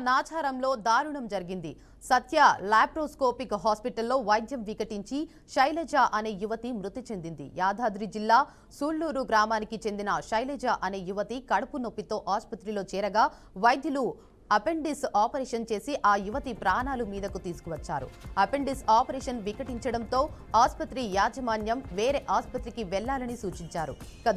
నాచారంలో దారుణం జరిగింది. సత్య లాప్రోస్కోపిక్ హాస్పిటల్లో వైద్యం వికటించి శైలజ అనే యువతి మృతి చెందింది. యాదాద్రి జిల్లా సూళ్లూరు గ్రామానికి చెందిన శైలజ అనే యువతి కడుపు నొప్పితో ఆసుపత్రిలో చేరగా వైద్యులు అపెండిస్ ఆపరేషన్ చేసి ఆ యువతి ప్రాణాలు మీదకు తీసుకువచ్చారు. అపెండిస్ ఆపరేషన్ వికటించడంతో ఆసుపత్రి యాజమాన్యం వేరే ఆసుపత్రికి వెళ్లాలని సూచించారు.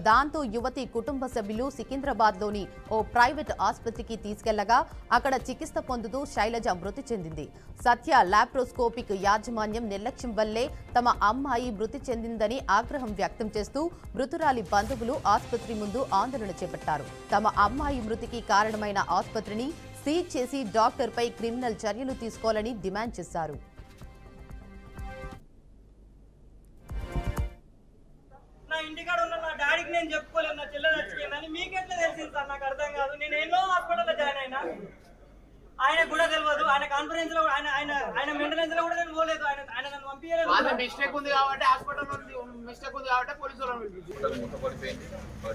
దాంతో యువతి కుటుంబ సభ్యులు సికింద్రాబాద్లోని ఓ ప్రైవేట్ ఆసుపత్రికి తీసుకెళ్లగా అక్కడ చికిత్స పొందుతూ శైలజ మృతి చెందింది. సత్య లాప్రోస్కోపిక్ యాజమాన్యం నిర్లక్ష్యం వల్లే తమ అమ్మాయి మృతి చెందిందని ఆగ్రహం వ్యక్తం చేస్తూ మృతురాలి బంధువులు ఆసుపత్రి ముందు ఆందోళన చేపట్టారు. తమ అమ్మాయి మృతికి కారణమైన ఆసుపత్రిని సీజ్ చేసి డాక్టర్పై క్రిమినల్ చర్యలు తీసుకోవాలని డిమాండ్ చేశారు. నా ఇంటికాడ ఉన్న నా డాడీకి నేను చెప్పుకోలేదు నా చెల్లెలు చచ్చిపోయిందని. మీకెట్లా తెలిసింది సార్? నాకు అర్థం కాదు. నేను ఎన్నో హాస్పిటల్లో జాయిన్ అయినా, ఆయన కూడా తెలియదు. ఆయన కాన్ఫరెన్స్ లో ఆయన మెయింటెనెన్స్ లో కూడా నేను పోలేదు. ఆయన నన్ను పంపించలేదు. మిస్టేక్ ఉంది కాబట్టి హాస్పిటల్ మిస్టేక్ ఉంది కాబట్టి పోలీసులు మూతపడిపోయింది.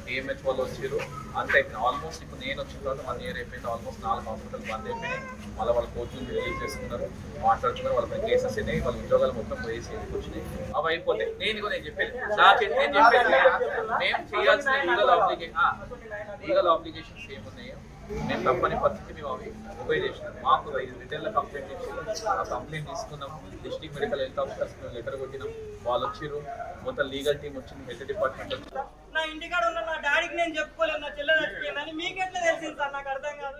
డిఎంహెచ్ వాళ్ళు వచ్చారు, అంతే ఆల్మోస్ట్. ఇప్పుడు నేను వచ్చిన తర్వాత 1 year అయిపోయింది. ఆల్మోస్ట్ 4 హాస్పిటల్ బంద్ అయిపోయినాయి. మళ్ళీ వాళ్ళ కోచింగ్ రిలీజ్ చేసుకున్నారు, మాట్లాడుతున్నారు. వాళ్ళ కేసెస్ అయినాయి, వాళ్ళ ఉద్యోగాలు మొత్తం పోయేసి వచ్చినాయి. అవి అయిపోతాయి. నేను చెప్పేది మేము చేయాల్సిన లీగల్ ఆబ్లిగేషన్స్ ఏమున్నాయో మేము తప్పని పరిస్థితి మేము అవి ఒబే చేసినాం. మాకు రిటైర్లో కంప్లైంట్ ఇచ్చి ఆ కంప్లైంట్ తీసుకున్నాం. District medical health officers letter కొట్టినాం. వాళ్ళు వచ్చారు, మొత్తం లీగల్ టీం వచ్చింది, హెల్త్ డిపార్ట్మెంట్ వచ్చింది. నా ఇంటికాడ ఉన్న నా డాడీకి నేను చెప్పుకోలేదు నా చెల్లెలు చచ్చిపోయిందని. మీకెట్లా తెలిసింది సార్? నాకు అర్థం కాదు.